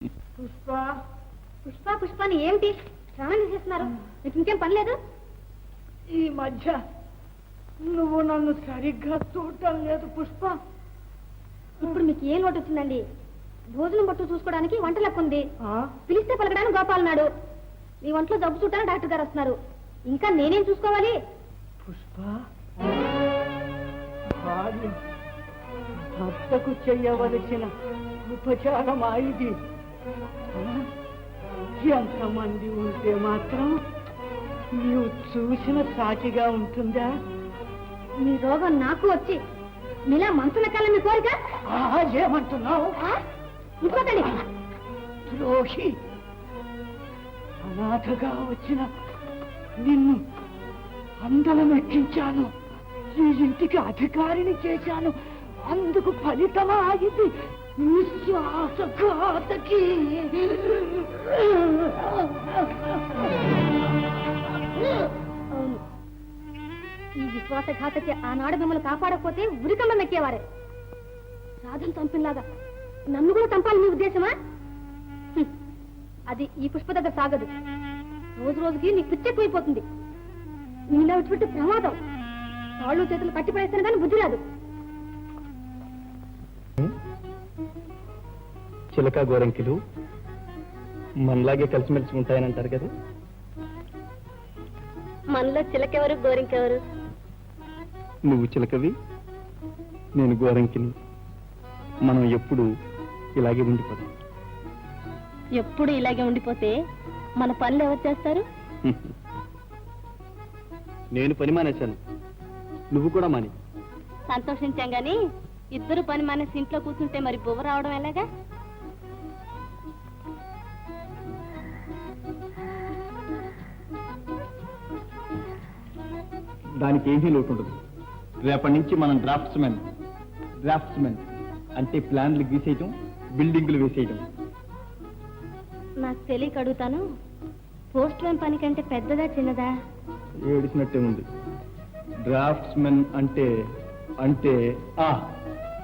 పుష్ప పుష్ప పుష్పాని ఏమిటి స్నానం చేసేస్తున్నారు? మీకు ఇంకేం పని లేదు? ఈ మధ్య నువ్వు నన్ను సరిగ్గా చూడటం లేదు పుష్ప. ఇప్పుడు మీకు ఏం లోటు వచ్చిందండి? భోజనం పట్టు చూసుకోవడానికి వంట లెక్కుంది, పిలిస్తే పలకడానికి గోపాలన్నాడు, మీ ఒంట్లో జబ్బు చూడటానికి డాక్టర్ గారు వస్తున్నారు. ఇంకా నేనేం చూసుకోవాలి? పుష్ప, భార్య భర్తకు చెయ్యవలసిన ఉపచారమా ఇది? ఎంతమంది ఉంటే మాత్రం నీవు చూసిన సాటిగా ఉంటుందా? మీ రోగం నాకు వచ్చి మీలా మనసున కళ్ళ మీ కోరిక ఏమంటున్నావు? ఇంకోతండి ద్రోహి, అనాథగా వచ్చిన నిన్ను అందరం ఎక్కించాను, ఈ ఇంటికి అధికారిని చేశాను, అందుకు ఫలితమా ఇది? విశ్వాసఘాతకి. అవును, ఈ విశ్వాసఘాతకి ఆనాడు మిమ్మల్ని కాపాడకపోతే ఉరికమ్మ మెక్కేవారే. రాధను చంపినలాగా నన్ను కూడా చంపాలి మీ ఉద్దేశమా? అది ఈ పుష్ప దగ్గర సాగదు. రోజు రోజుకి నీకు పిచ్చెక్కువైపోతుంది. నీలా విడిచిపెట్టి ప్రమాదం. కాళ్ళు చేతులు కట్టి పడేస్తాను కానీ బుద్ధి రాదు. చిలక గోరంకిలు మనలాగే కలిసిమెలిసి ఉంటాయనంటారు కదా. మనలో చిలకెవరు గోరింకెవరు? నువ్వు చిలకవి, నేను గోరంకిని. మనం ఎప్పుడు ఇలాగే ఉండిపోతాం. ఎప్పుడు ఇలాగే ఉండిపోతే మన పనులు ఎవరు చేస్తారు? నేను పని మానేశాను, నువ్వు కూడా మాని. సంతోషించాం గాని ఇద్దరు పని మానేసి ఇంట్లో కూర్చుంటే మరి బువ్వ రావడం ఎలాగా? దానికి ఏమీ లోటు ఉండదు. రేపటి నుంచి మనం డ్రాఫ్ట్స్మెన్ అంటే ప్లాన్లు గీసేయటం, బిల్డింగులు వేసేయటం. నాకు తెలియక అడుగుతాను, పోస్ట్ మ్యాన్ పని కంటే పెద్దదా చిన్నదా? ఏడిసినట్టే ఉంది. డ్రాఫ్ట్స్మెన్ అంటే అంటే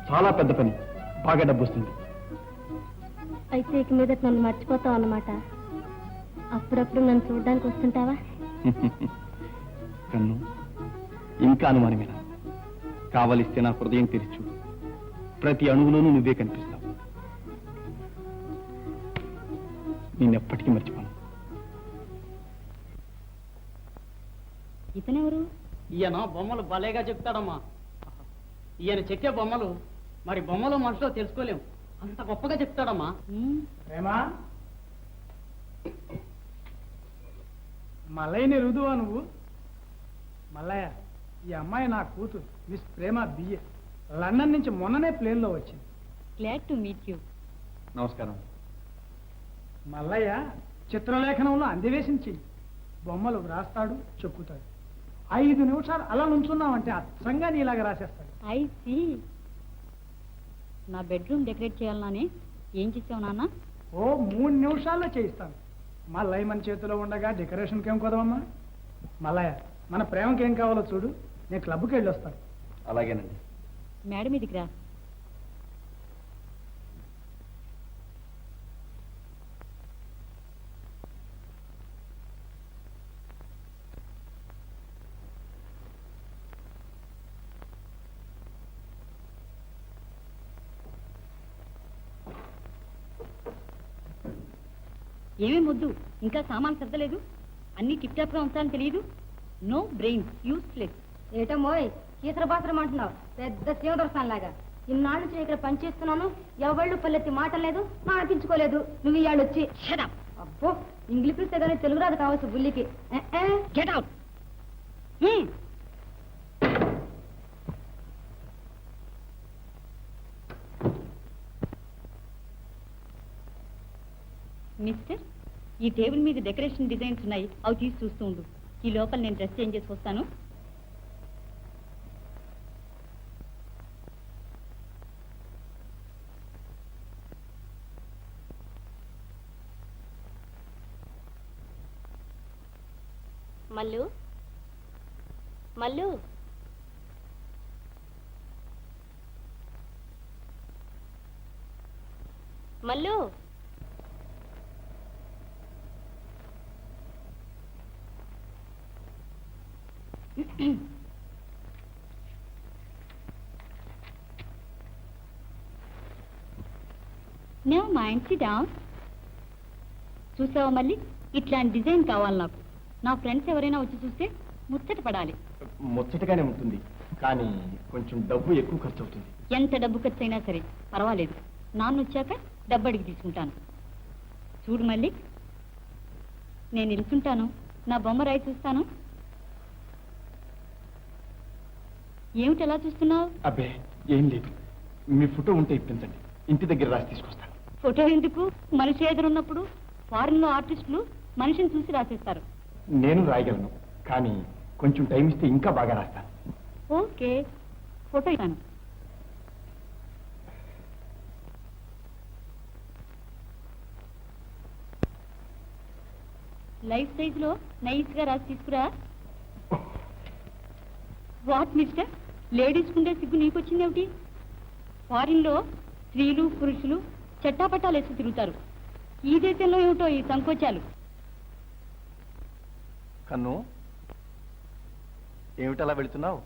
చాలా పెద్ద పని, బాగా డబ్బు వస్తుంది. అయితే ఇక మీద నన్ను మర్చిపోతావు అన్నమాట. అప్పుడప్పుడు నన్ను చూడడానికి వస్తుంటావా? కన్ను, ఇంకా అనుమానమేనా? కావలిస్తే నా హృదయం తెరిచు, ప్రతి అణువులోనూ నువ్వే కనిపిస్తావు. నేనెప్పటికీ మర్చిపోను. ఇతనెవరు? ఈయన బొమ్మలు భలేగా చెప్తాడమ్మా. ఈయన చెక్కే బొమ్మలు మరి బొమ్మలు మనసులో తెలుసుకోలేం, అంత గొప్పగా చెప్తాడమ్మా. ఏమా మల్లయ్యని రుదువా నువ్వు? మల్లయ్య, ఈ అమ్మాయి నా కూతురు, మిస్ ప్రేమ బిఏ, లండన్ నుంచి మొన్ననే ప్లేన్లో వచ్చింది. Glad to meet you. నమస్కారం. మల్లయ్య చిత్రలేఖనంలో అందివేసిన చెయ్యి, బొమ్మలు రాస్తాడు, చెక్కుతాడు. 5 నిమిషాలు అలా నుంచున్నామంటే అచ్చంగా నీలాగా రాసేస్తాడు. I see. నా బెడ్రూమ్ డెకరేట్ చేయాలనే ఏం చేసావు నాన్న? ఓ 3 నిమిషాల్లో చేయిస్తాను. మల్లయ్య మన చేతిలో ఉండగా డెకరేషన్కి ఏం కుదవమ్మా? మల్లయ్య, మన ప్రేమకి ఏం కావాలో చూడు, నేను క్లబ్కి వెళ్ళి వస్తాను. అలాగేనండి. మేడం మీదికి రా. ఏమీ ముద్దు, ఇంకా సామాన్ సర్దలేదు? అన్ని టిప్ టాప్ గా ఉంటాయని తెలియదు. No brains, useless. ఏటమ్మోయ్ కీసర బాసరం అంటున్నావు, పెద్ద శివదర్శనం లాగా. ఇన్నాళ్ళు నుంచి ఇక్కడ పనిచేస్తున్నాను, ఎవళ్ళు పల్లెత్తి మాట లేదు, నా అనిపించుకోలేదు. నువ్వు ఇవాళ వచ్చి అబ్బో ఇంగ్లీష్ పిలిస్తే కానీ తెలుగు రాదు కావచ్చు బుల్లికి. Get out. మిస్టర్, ఈ టేబుల్ మీద డెకరేషన్ డిజైన్స్ ఉన్నాయి, అవి తీసి చూస్తూ ఉండు. ఈ లోపల నేను డ్రెస్ చేంజ్ చేసి వస్తాను. Mallu Mallu Mallu no mind sit down. చూసావా మళ్ళీ ఇట్లాంటి డిజైన్ కావాలి నాకు. నా ఫ్రెండ్స్ ఎవరైనా వచ్చి చూస్తే ముచ్చట పడాలి. ముచ్చటగానే ఉంటుంది, కానీ కొంచెం డబ్బు ఎక్కువ ఖర్చు అవుతుంది. ఎంత డబ్బు ఖర్చు అయినా సరే పర్వాలేదు. నాన్న వచ్చాక డబ్బు అడిగి తీసుకుంటాను. చూడు మళ్ళీ, నేను నిలుచుంటాను, నా బొమ్మ రాయి చూస్తాను. ఏమిటి ఎలా చూస్తున్నావు? అబ్బే ఏం లేదు, మీ ఫోటో ఉంటే ఇప్పించండి, ఇంటి దగ్గర రాసి తీసుకొస్తాను. ఫోటో ఎందుకు? మనిషి ఎదురున్నప్పుడు ఫారిన్ లో ఆర్టిస్టులు మనిషిని చూసి రాసేస్తారు. నేను రాయగలను, కానీ కొంచెం టైం ఇస్తే ఇంకా బాగా రాస్తాను. ఓకే, ఫోటో ఇస్తాను. లైఫ్ సైజ్ లో నైస్ గా రాసి తీసుకురా. వాట్ మిస్టర్, లేడీస్ కుండే సిగ్గు నీకొచ్చిందేమిటి? ఫారిన్ లో స్త్రీలు పురుషులు చట్టాపట్టాలు వేసి తిరుగుతారు. ఈ దేశంలో ఏమిటో ఈ సంకోచాలు. కన్ను, ఏమిటలా వెళుతున్నావు?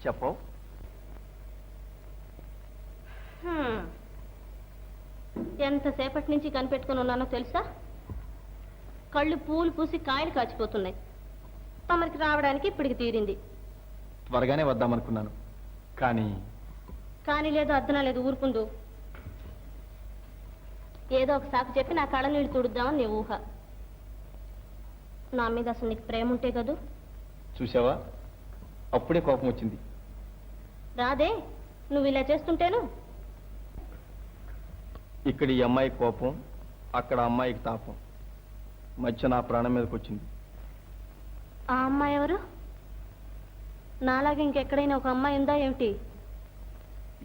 చెప్పవు. ఎంతసేపటి నుంచి కనిపెట్టుకుని ఉన్నానో తెలుసా? కళ్ళు పూలు పూసి కాయలు కాచిపోతున్నాయి. తమరికి రావడానికి ఇప్పటికి తీరింది. త్వరగానే వద్దామనుకున్నాను, కానీ కానీ లేదు, అర్థనా లేదు, ఊరుకుందు. ఏదో ఒక సాకు చెప్పి నా కళ్ళ నీళ్ళు తుడుద్దామని నీ ఊహ. నా మీద అసలు నీకు ప్రేమ ఉంటే కదూ. చూసావా, అప్పుడే కోపం వచ్చింది. రాదే, నువ్వు ఇలా చేస్తుంటేను. ఇక్కడ ఈ అమ్మాయి కోపం, అక్కడ అమ్మాయికి తాపం, మధ్య నా ప్రాణం మీదకి వచ్చింది. ఆ అమ్మాయి ఎవరు? నాలాగే ఇంకెక్కడైనా ఒక అమ్మాయి ఉందా ఏమిటి?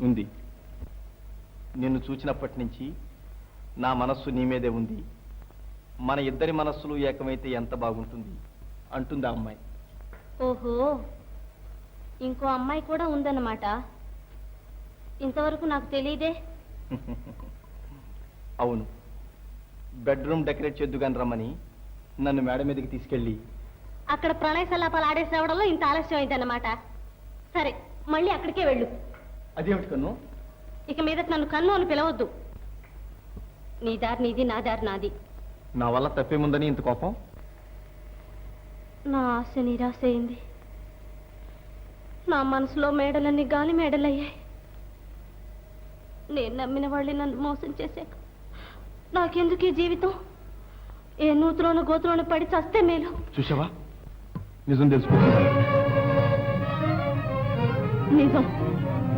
ఉంది. నిన్ను చూచినప్పటి నుంచి నా మనస్సు నీ మీదే ఉంది. మన ఇద్దరి మనస్సులు ఏకమైతే ఎంత బాగుంటుంది అంటుంది ఆ అమ్మాయి. ఓహో, ఇంకో అమ్మాయి కూడా ఉందన్నమాట. ఇంతవరకు నాకు తెలియదే. అవును, బెడ్రూమ్ డెకరేట్ చేద్దుగాని రమ్మని నన్ను మేడ మీదకి తీసుకెళ్ళి అక్కడ ప్రణయ సల్లాపాలు ఆడేసి రావడంలో ఇంత ఆలస్యం అయిందన్నమాట. సరే, మళ్ళీ అక్కడికే వెళ్ళు. అదేమిటి కన్ను? ఇక మీద నన్ను కన్ను అని పిలవద్దు. నీ దారి నీది, నా దారి నాది. నా వల్ల తప్పేముందని ఇంత కోపం? నా ఆశ నిరాశ అయింది. నా మనసులో మేడలన్నీ గాలి మేడలయ్యాయి. నేను నమ్మిన వాళ్ళే నన్ను మోసం చేశాక నాకెందుకు ఈ జీవితం? ఏ నూతులోనూ గోతులోనూ పడి చస్తే మేలు. చూసావా, నిజం తెలుసుకుంటున్నా. నిజం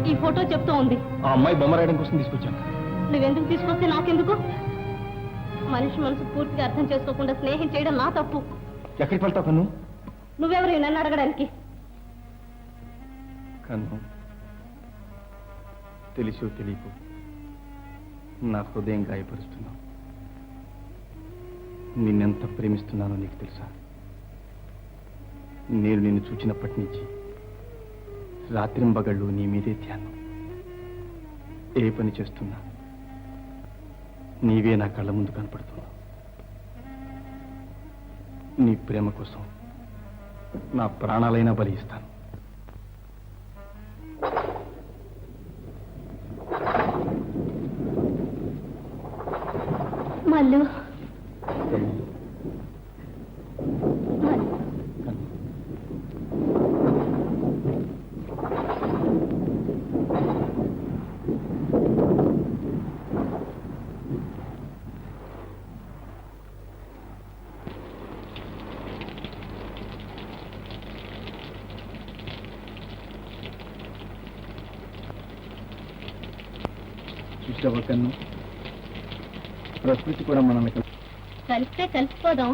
ఈ ఫోటో చెప్తూ ఉంది. ఆ అమ్మాయి బొమ్మ రాయడం కోసం తీసుకొచ్చాను. నువ్వెందుకు తీసుకొస్తే నాకెందుకు? మనిషి మనసు పూర్తిగా అర్థం చేసుకోకుండా స్నేహం చేయడం నా తప్పు. ఎక్కడికి వెళ్తావు కన్ను? నువ్వెవరు నన్ను అడగడానికి? కన్ను, తెలుసో తెలియకు నా హృదయం గాయపరుస్తున్నావు. నిన్నెంత ప్రేమిస్తున్నానో నీకు తెలుసా? నేను నిన్ను చూచినప్పటి నుంచి రాత్రింబగళ్ళు నీ మీదే ధ్యానం. ఏ పని చేస్తున్నా నీవే నా కళ్ళ ముందు కనపడుతున్నావు. నీ ప్రేమ కోసం నా ప్రాణాలైనా బలి ఇస్తాను. మల్లు, చూసావా కన్ను, ప్రకృతి కూడా మనల్ని కలిస్తే కలిసిపోదాం.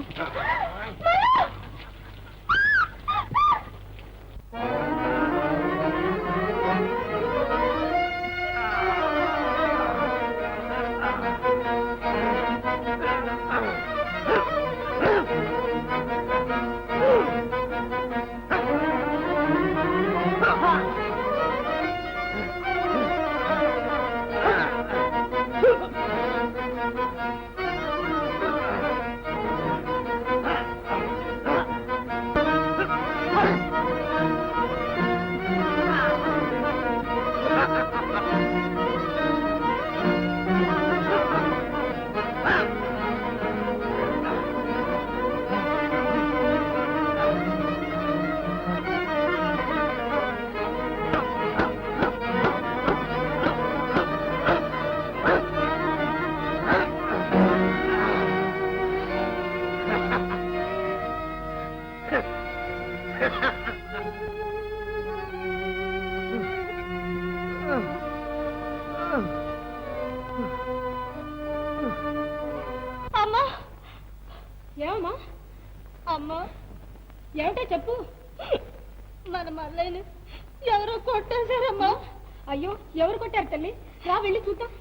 అమ్మా ఏమిటో చెప్పు. మన మల్లయ్యని ఎవరో కొట్టేశారమ్మా. అయ్యో ఎవరు కొట్టారు తల్లి? రా వెళ్ళి చూద్దాం.